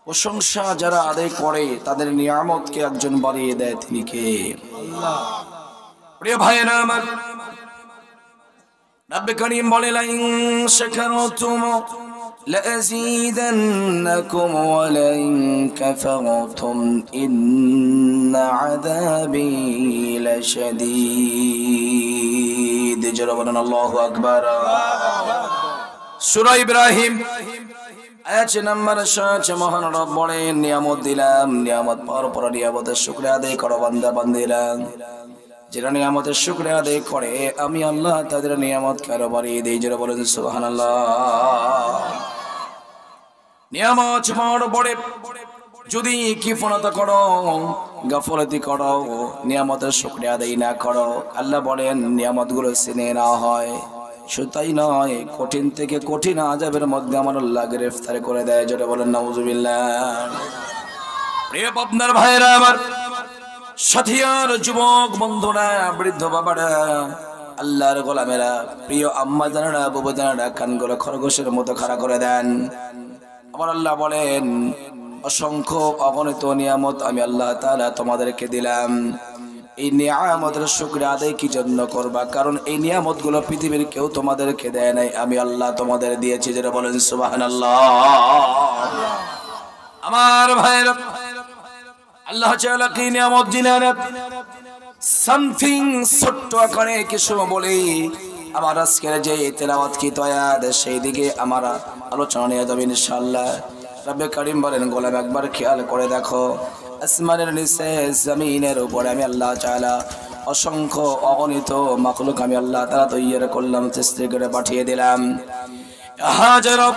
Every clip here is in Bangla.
প্রশংসা যারা আদায় করে তাদের নিয়ামতকে একজন বাড়িয়ে দেয়, তিনি কে? আল্লাহ। প্রিয় ভাইয়েরা আমার, রব্বে করিম বলে লাইন শাকারতুম লাযীদান্নাকুম ওয়া লাইন কাফারতুম ইন্না আযাবী লাশাদীদ। জোরে বলেন আল্লাহু আকবার। সূরা ইব্রাহিম আয়াত নাম্বার 7। মহান রব বলেন, নিয়ামত দিলাম, নিয়ামত পাওয়ার পর নিয়ামতের শুকরিয়া আদায় করো বান্দা বান্দিরা। যারা নিয়ামতের শুকরিয়া আদায় করে আমি আল্লাহ তাদের নিয়ামতকে আরো বাড়িয়ে দিই। যারা বলেন সুবহানাল্লাহ। নিয়ামত পাওয়ার পরে যদি কিফলতা করো, গাফলতি করো, নিয়ামতের শুকরিয়া আদায় না করো, আল্লাহ বলেন নিয়ামতগুলো চিনে না হয়। শুধু তাই নয়, কঠিন থেকে কঠিন আযাবের মধ্যে আমার আল্লাহ গ্রেফতার করে দেয়। যেটা বলেন নাউজুবিল্লাহ। প্রিয় আপনার ভাইরা আমার, সাথীয়ার যুবক বন্ধুরা, বৃদ্ধ বাবারা, আল্লাহর গোলামেরা, প্রিয় আম্মা জানেরা, বাবা জানেরা, কানগুলো খরগোশের মতো খাড়া করে দেন। আমার আল্লাহ বলেন অসংখ্য অগণিত নিয়ামত আমি আল্লাহ তাআলা তোমাদেরকে দিলাম। এই নিয়ামতের শুকরিয়া আদায় কি জন্য করবা? কারণ এই নিয়ামতগুলো পৃথিবীর কেউ তোমাদেরকে দেয় নাই, আমি আল্লাহ তোমাদের দিয়েছি। যেটা বলেন সুবহানাল্লাহ। আমার ভাইরা, আল্লাহ তাআলা কি নিয়ামত দিলেন? সামথিং ছোট্ট আকারে কিছু বলি আমার আজকের যে তেলাওয়াত কি তয়াদ সেই দিকে আমার আলোচনা নিয়ে যাবে ইনশাআল্লাহ। রব্বে করিম বলেন, গোলাম একবার খেয়াল করে দেখো, আসমানের নিচে জমিনের উপরে আমি আল্লাহ তাআলা অসংখ্য অগণিত মাখলুক আমি আল্লাহ তাআলা তৈরি করলাম, সৃষ্টি করে পাঠিয়ে দিলাম। হাজারো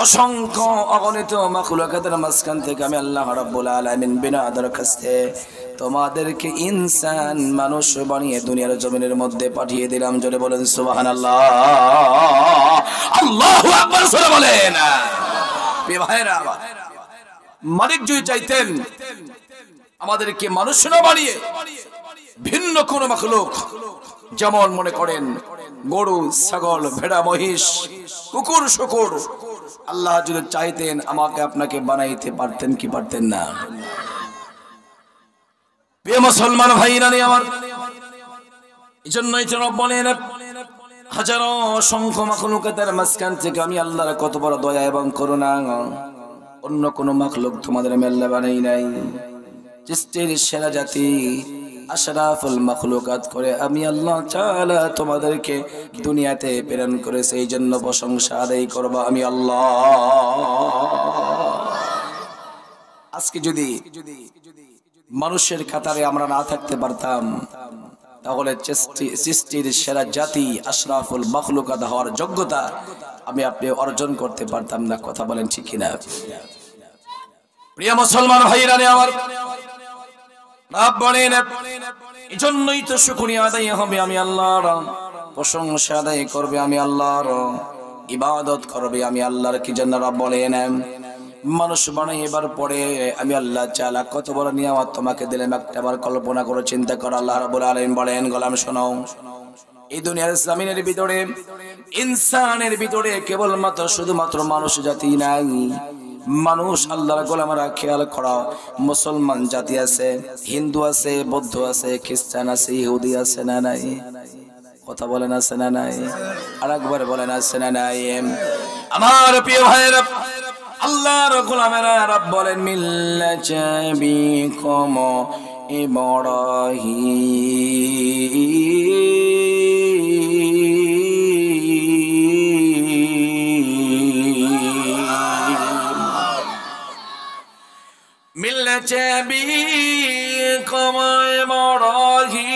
অসংখ্য অগণিত মাখলুকাতের মাঝখান থেকে আমি আল্লাহ রাব্বুল আলামিন বিনা দরখাস্তে তোমাদেরকে ইনসান মানুষ বানিয়ে দুনিয়ার জমিনের মধ্যে পাঠিয়ে দিলাম। জোরে বলেন সুবহানাল্লাহ। আল্লাহু আকবার জোরে বলেন। প্রিয় ভাইরা, মালিক যদি চাইতেন আমাদেরকে মানুষ না বানিয়ে ভিন্ন কোন মাখলুক, যেমন মনে করেন গরু, ছাগল, ভেড়া, মহিষ, কুকুর, শুকুর, আল্লাহ যদি চাইতেন আমাকে আপনাকে বানাইতে পারতেন কি পারতেন না? প্রিয় মুসলমান ভাইরা আমার, এজন্যই তো রব বলেন হাজারো অসংখ্য মাখলুকাতের মাঝখান থেকে আমি আল্লাহর কত বড় দয়া এবং করুণা, অন্য কোন মাখলুক তোমাদের আমি আল্লাহ বানাই নাই। সৃষ্টির সেরা জাতি আশরাফুল মাখলুকাত করে আমি আল্লাহ তাআলা তোমাদেরকে দুনিয়াতে প্রেরণ করেছে, এই জন্য প্রশংসা আদায় করব আমি আল্লাহ। আজকে যদি মানুষের কাতারে আমরা না থাকতে পারতাম, তাহলে সৃষ্টির সেরা জাতি আশরাফুল মাখলুকাত হওয়ার যোগ্যতা আমি আপনি অর্জন করতে পারতাম না। কথা বলেন ঠিক কিনা? প্রিয় মুসলমান ভাইরা আমার, রব বলেন এজন্যই তো শুকরিয়া আদায় হবে আমি আল্লাহর, প্রশংসা আদায় করবে আমি আল্লাহর, ইবাদত করবে আমি আল্লাহর। কি জন্য রব বলেন মানুষ বানাইবার পরে আমি আল্লাহ তাআলা কত বড় নিয়ামত তোমাকে দিলাম, একটাবার কল্পনা করে চিন্তা করো। আল্লাহ রাব্বুল আলামিন বলেন, গোলাম শোনো, এই দুনিয়ার জমিনের ভিতরে ইনসানের ভিতরে কেবলমাত্র শুধুমাত্র মানুষ জাতি নাই, মানুষ আল্লাহর গোলামরা খেয়াল করা, মুসলমান জাতি আছে, হিন্দু আছে, বৌদ্ধ আছে, খ্রিস্টান আছে, ইহুদি আছে না নাই? কথা বলেন আছে না নাই? আরেকবার বলেন আছে না নাই? আমার প্রিয় ভাইরা, আল্লাহর গোলামেরা, রব বলেন মিল্লাতা বিকুম ইব্রাহিম, মিল্লাতা বিকুম ইব্রাহিম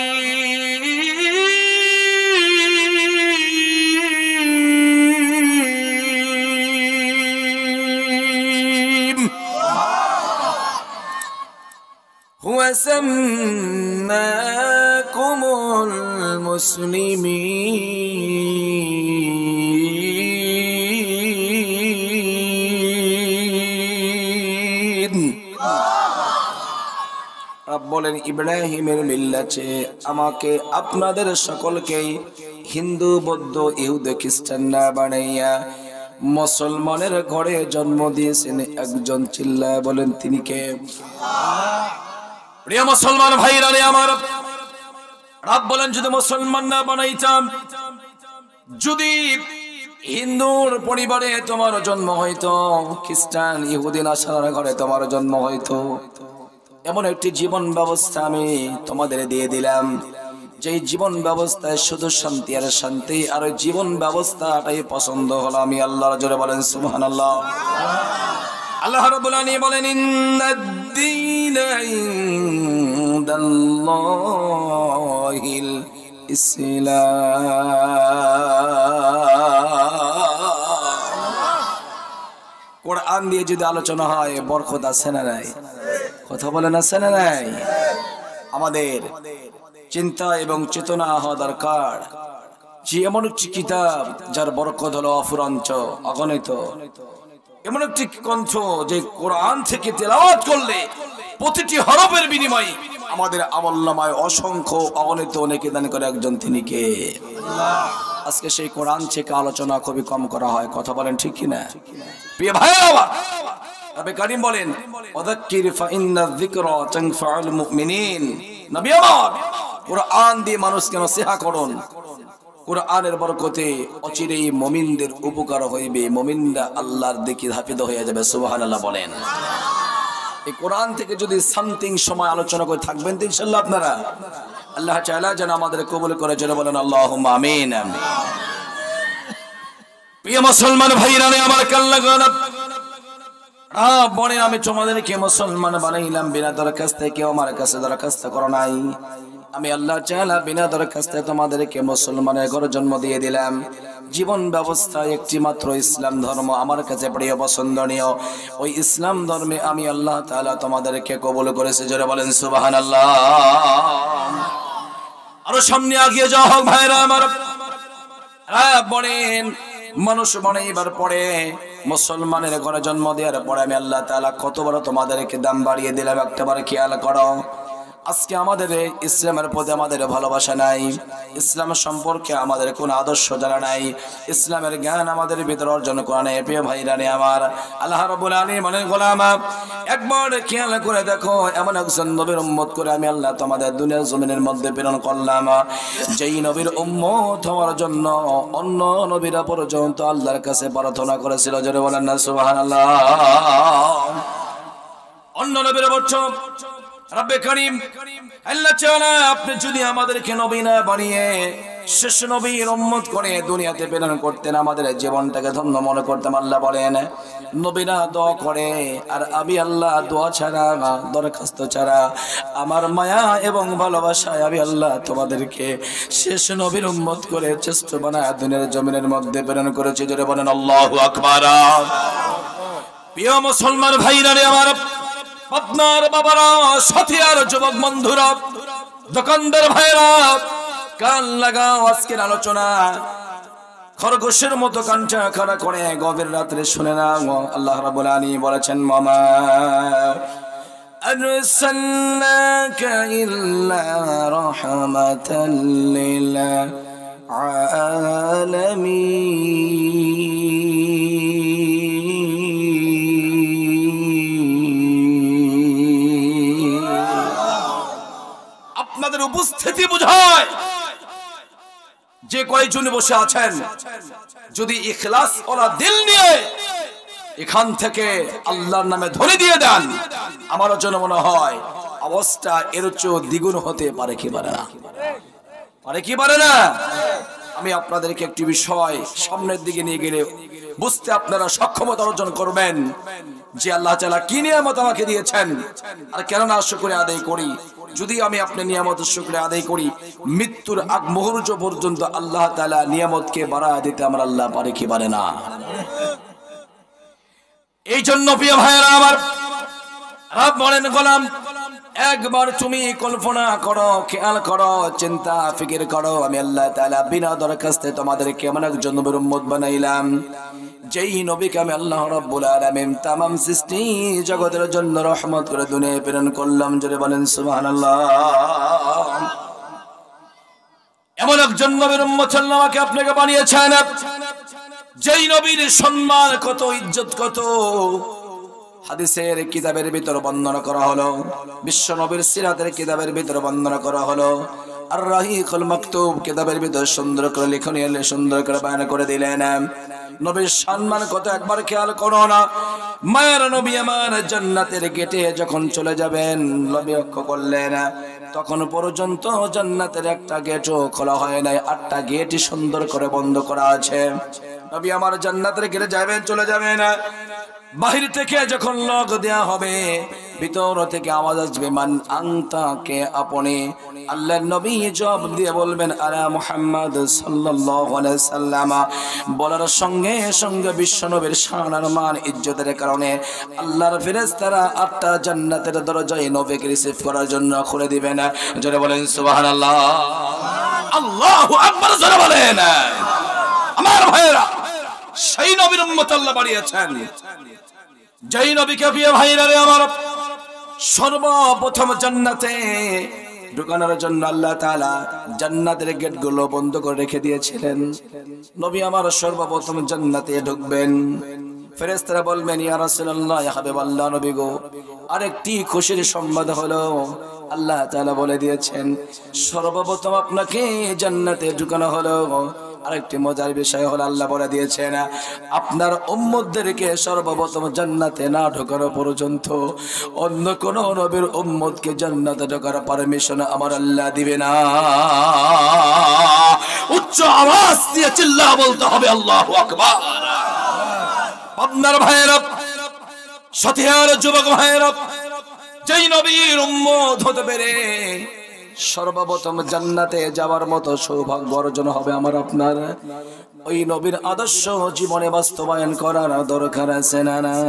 هو سماكم المسلمين। রব বলেন ইব্রাহিমের মিল্লাতে আমাকে আপনাদের সকলকে হিন্দু, বৌদ্ধ, ইহুদি, খ্রিস্টান না বানাইয়া মুসলমানের ঘরে জন্ম দিয়েছেন একজন, চিল্লায় বলেন তিনি কে? প্রিয় মুসলমান ভাইরা রে আমার, রব বলেন যদি মুসলমান না বানাইতাম, যদি হিন্দুর পরিবারে তোমার জন্ম হইতো, খ্রিস্টান ইহুদি নাসারার ঘরে তোমার জন্ম হইতো, এমন একটি জীবন ব্যবস্থা আমি তোমাদের দিয়ে দিলাম, যে জীবন ব্যবস্থায় শুধু শান্তি আর শান্তি, আর ওই জীবন ব্যবস্থাটাই পছন্দ হলো আমি আল্লাহর। জোরে বলেন সুবহানাল্লাহ। আল্লাহ রাব্বুল আলামিন বলেন ইন্নাদ-দীনা ইনদাল্লাহিল ইসলাম। কোরআন দিয়ে যদি আলোচনা হয় বরকত আছে না নাই? কথা বলেন আছে না নাই? আমাদের চিন্তা এবং চেতনা হওয়া দরকার যে এমন একটি কিতাব যার বরকত হলো অফুরন্ত, অগণিত, এমন একটি গ্রন্থ যে কোরআন থেকে তেলাওয়াত করলে প্রতিটি হরফের বিনিময়ে আমাদের আমলনামায় অসংখ্য অগণিত নেকি দান করে একজন, তিনি কে? আজকে সেই কোরআন থেকে আলোচনা খুবই কম করা হয়। কথা বলেন ঠিক কিনা? প্রিয় ভাইরা আমার, নবী করিম বলেন ওয়াযাক্কির ফাইন্নায যিকরা তানফাউল মুমিনিন। নবী আমার, কোরআন দিয়ে মানুষকে নসিহত করুন। কোরআনের বরকতে অচিরেই মুমিনদের উপকার হইবে, মুমিনরা আল্লাহর দিকে হাফিজ হয়ে যাবে। সুবহানাল্লাহ বলেন। এই কোরআন থেকে যদি সামথিং সময় আলোচনা করে থাকবেন তো ইনশাআল্লাহ আপনারা, আল্লাহ তাআলা যেন আমাদের কবুল করে, যেন বলেন আল্লাহুম্মা আমিন। প্রিয় মুসলমান ভাইরা আমার, কাল্লা গনাব বলেন আমি তোমাদেরকে মুসলমান বানাইলাম বিনা দরখাস্তে, কেউ আমার কাছে দরখাস্ত করো নাই। আমি আল্লাহ তাআলা বিনা দরখাস্তে তোমাদেরকে মুসলমানের ঘরে জন্ম দিয়ে দিলাম। জীবন ব্যবস্থা একটি মাত্র ইসলাম ধর্ম আমার কাছে প্রিয় পছন্দনীয়। ওই ইসলাম ধর্মে আমি আল্লাহ তাআলা তোমাদেরকে কবুল করেছি। জোরে বলেন সুবহানাল্লাহ। আরো সামনে এগিয়ে যাও হোক ভাইরা আমার। বলেন মানুষ বানাইবার পরে, মুসলমানের ঘরে জন্ম দেওয়ার পরে আমি আল্লাহ তাআলা কত বড় তোমাদেরকে দাম বাড়িয়ে দিলাম, একটাবার খেয়াল করো। আজকে আমাদের ইসলামের প্রতি আমাদের ভালোবাসা নাই, ইসলাম সম্পর্কে আমাদের কোন আদর্শ জানা নাই, ইসলামের জ্ঞান আমাদের ভিতরে অর্জন করা নেই। প্রিয় ভাইরা আমার, আল্লাহ রাব্বুল আলামিন বলেন গোলাম একবার খেয়াল করে দেখো, এমন একজন নবীর উম্মত করে আমি আল্লাহ তোমাদের দুনিয়ার জমিনের মধ্যে প্রেরণ করলাম, যেই নবীর উম্মত হওয়ার জন্য অন্য নবীরা পর্যন্ত আল্লাহর কাছে প্রার্থনা করেছিল। জোরে বলেন না সুবহানাল্লাহ। অন্য নবীরা বলছো রব্বে করিম আল্লাহ তাআলা আপনি যদি আমাদেরকে নবী না বানিয়ে শেষ নবীর উম্মত করে দুনিয়াতে প্রেরণ করতেন, আমাদের জীবনটাকে ধন্য মনে করতাম। আল্লাহ বলেন নবীরা দোয়া করে, আর আমি আল্লাহ দোয়া ছাড়া, দরখাস্ত ছাড়া, আমার মায়া এবং ভালোবাসায় আমি আল্লাহ তোমাদেরকে শেষ নবীর উম্মত করে শ্রেষ্ঠ বানায় দুনিয়ার জমিনের মধ্যে প্রেরণ করেছি। জোরে বলেন আল্লাহু আকবার। প্রিয় মুসলমান ভাইরা আমার, আপনার বাবারা, সাথী আর যুবক বন্ধুরা, দোকানদার ভাইরা, কান লাগাও আজকের আলোচনা। খরগোশের মতো কানটা খাড়া করে গভীর রাত্রে শুনে নাও। আল্লাহ রাব্বুল আলামিন বলেছেন মামা আরসালনাকা ইল্লা রাহমাতাল লিল আলামিন। আপনাদের উপস্থিতি বোঝায় যে কয়েকজন বসে আছেন, যদি ইখলাস ওরা দিল নিয়ে এখান থেকে আল্লাহর নামে ধরে দিয়ে দেন, আমারও যেন মনে হয় অবস্থা এর চেয়েও দ্বিগুণ হতে পারে কি পারে না, পারে কি পারে না। আমি আপনাদেরকে একটি বিষয় সামনের দিকে নিয়ে গেলে বুঝতে আপনারা সক্ষমতা অর্জন করবেন যে আল্লাহ তাআলা কি নিয়ামত আমাকে দিয়েছেন, আর কেন না শুকরিয়া আদায় করি। যদি আমি আপনার নিয়ামতের শুকরিয়া আদায় করি, মৃত্যুর আগ মুহূর্ত পর্যন্ত আল্লাহ তাআলা নিয়ামতকে বাড়ায় দিতে আমার আল্লাহ পারে কি পারে না। এই জন্য প্রিয় ভাইরা আমার, রব বলেন গোলাম একবার তুমি কল্পনা করো, খেয়াল করো, চিন্তা ফিকির করো, আমি আল্লাহ তাআলা বিনা দরখাস্তে তোমাদেরকে এমন একজন নবীর উম্মত বানাইলাম, যেই নবীকে আমি আল্লাহ রাব্বুল আলামিন তামাম সৃষ্টি জগতের জন্য রহমত করে দুনিয়ায় প্রেরণ করলাম। জোরে বলেন সুবহানাল্লাহ। এমন একজন নবীর উম্মত আল্লাহ আমাকে আপনাকে বানিয়েছেন, যেই নবীর সম্মান কত, ইজ্জত কত, হাদিসের কিতাবের ভিতর বর্ণনা করা হলো, বিশ্ব নবীর সিরাতের কিতাবের ভিতর বর্ণনা করা হলো। আর রাহিকুল মাকতুব কিতাবের ভিতর সুন্দর করে লিখনি এলে সুন্দর করে বয়ান করে দিলেন। নবীর সম্মান কত একবার খেয়াল করো না। মায়ের নবী আমার জান্নাতের গেটে যখন চলে যাবেন, নবী লক্ষ্য করলেন তখন পর্যন্ত জান্নাতের একটা গেটও খোলা হয় নাই, 8টা গেটই সুন্দর করে বন্ধ করা আছে। নবী আমার জান্নাতের গেটে যাবেন, চলে যাবেন, বাহির থেকে যখন লক দেয়া হবে, ভিতর থেকে আওয়াজ আসবে, মান আনতা, কে আপনি? আল্লাহর নবী জবাব দিয়ে বলবেন, আলা মুহাম্মদ সাল্লাল্লাহু আলাইহি সাল্লাম। বলার সঙ্গে সঙ্গে বিশ্ব নবীর শান আর মান ইজ্জতের কারণে আল্লাহর ফেরেশতারা 8টা জান্নাতের দরজায় নবীকে রিসিভ করার জন্য খুলে দিবেন। জোরে বলেন সুবহানাল্লাহ, আল্লাহু আকবার, জোরে বলেন। আমার ভাইরা, সেই নবীর উম্মত আল্লাহ বাড়িয়েছেন, যেই নবীকে প্রিয় ভাইরা রে আমার সর্বপ্রথম জান্নাতে ঢুকানোর জন্য আল্লাহ তাআলা জান্নাতের গেটগুলো বন্ধ করে রেখে দিয়েছিলেন। নবী আমার সর্বপ্রথম জান্নাতে ঢুকবেন, ফেরেশতারা বলবেন, ইয়া রাসূলুল্লাহ, ইয়া হাবিবাল্লাহ, নবী গো, আরেকটি খুশির সংবাদ হলো, আল্লাহ তাআলা বলে দিয়েছেন সর্বপ্রথম আপনাকে জান্নাতে ঢুকানো হলো। আরেকটি মজার বিষয় হলো, আল্লাহ বলে দিয়েছেন আপনার উম্মতদেরকে সর্বপ্রথম জান্নাতে না ঢোকানো পর্যন্ত অন্য কোন নবীর উম্মতকে জান্নাতে ঢোকার পারমিশন আমার আল্লাহ দিবে না। উচ্চ আওয়াজ দিয়ে চিল্লা বলতে হবে আল্লাহু আকবার। আপনার ভাইয়েরা, সাথীয়ার যুবক ভাইয়েরা, যেই নবীর উম্মত হতে পেরে সর্বপ্রথম জান্নাতে যাওয়ার মতো সৌভাগ্য অর্জন হবে আমার আপনার, ওই নবীর আদর্শ জীবনে বাস্তবায়ন করার দরকার আছে না নাই?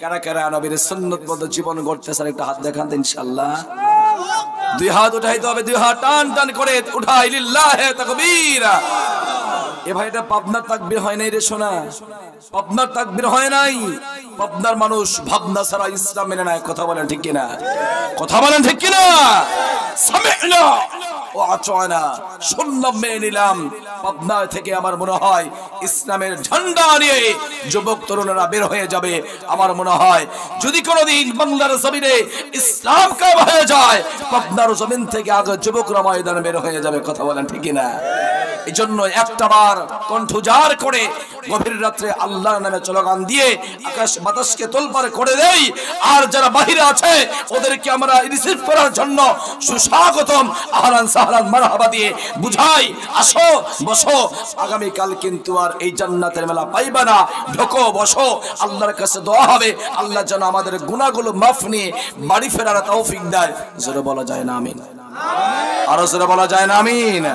কারা কারা নবীর সুন্নত মতো জীবন গড়তেছেন একটু হাত দেখান তো ইনশাআল্লাহ। দুই হাত উঠাইতে হবে, দুই হাত টান টান করে উঠাই, লিল্লাহে তাকবীর। এ ভাই, এটা পাবনার তাকবীর হয় নাই রে সোনা, পাবনার তাকবীর হয় নাই। পাবনার মানুষ ভাবনা ছাড়া ইসলাম মেনে নেয়। কথা বলেন ঠিক কিনা? কথা বলেন ঠিক কিনা? সামি'না ওয়া আতা'না, শুনলাম, মেনে নিলাম। পাবনা থেকে আমার মনে হয় ইসলামের ঝান্ডা নিয়ে যুবক তরুণরা বের হয়ে যাবে। আমার মনে হয় যদি কোনোদিন বাংলার জমিনে ইসলাম কায়েম হয়ে যায়, পাবনার জমিন থেকে আগে যুবকরা ময়দানে বের হয়ে যাবে। কথা বলেন ঠিক কিনা? এই জন্য একটাবার কণ্ঠজার করে গভীর রাত্রে আল্লাহর নামে স্লোগান দিয়ে আকাশ বাতাসকে তোলপাড় করে দেই। আর যারা বাহিরে আছে ওদেরকে আমরা রিসিভ করার জন্য সুস্বাগতম, আহলান সাহলান মারহাবা দিয়ে বুঝাই, আসো বসো, আগামী কাল কিন্তু আর এই জান্নাতের মেলা পাইবা না, ঢোকো বসো, আল্লাহর কাছে দোয়া হবে আল্লাহ যেন আমাদের গুনাহগুলো মাফ নিয়ে বাড়ি ফেরার তৌফিক দেয়। জোরে বলা যায় না আমিন? আরো জোরে বলা যায় না আমিন?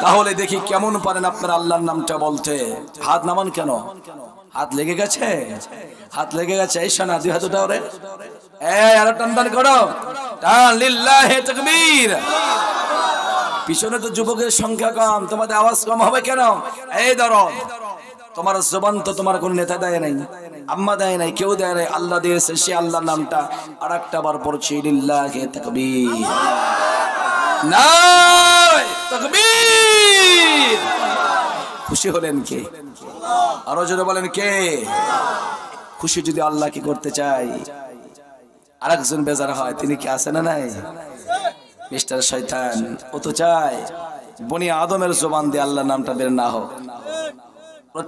তাহলে দেখি কেমন পারেন আপনারা আল্লাহর নামটা বলতে। হাত নামান কেন? হাত লেগে গেছে? হাত লেগে গেছে? এই শোনা, দুই হাত উঠাও রে, আরো টান টান করো, টান, লিল্লাহে তাকবীর। পিছনে তো যুবকের সংখ্যা কম, তোমাদের আওয়াজ কম হবে কেন? এই ধরো, তোমার জবান তো তোমার কোন নেতা দেয় নাই, আম্মা দেয় নাই, কেউ দেয় নাই, আল্লাহ দিয়েছে। সে আল্লাহর নামটা আর একটা বার পড়ছি, লিল্লাহে তাকবীর, নারে তাকবীর। খুশি হলেন কে? আরো জোরে বলেন কে? খুশি যদি আল্লাহ কি করতে চাই, আরেকজন বেজার হয়, তিনি কি আছে না নাই? মিস্টার শয়তান, ও তো চায় বনি আদমের জবান দিয়ে আল্লাহর নামটা বের না হোক।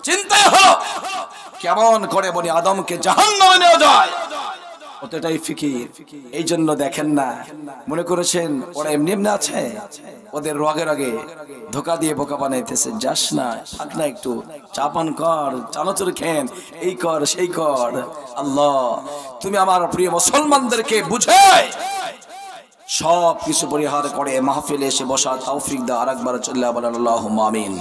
চিন্তাই হলো কেমন করে বনি আদমকে জাহান্নামে নেওয়া যায়, ওটাই ফিকির। এই জন্য দেখেন না, মনে করেছেন ওরা এমনি এমনি আছে, ওদের রগে রগে ধোকা দিয়ে বোকা বানাইতেছে। যাস না, থাক না, একটু চা পান কর, চানাচুর খেন, এই কর সেই কর। আল্লাহ তুমি আমার প্রিয় মুসলমানদেরকে বুঝে সব কিছু পরিহার করে মাহফিলে এসে বসা তৌফিক দাও। আরেকবার চল্লা বলেন আল্লাহুম্মা আমিন।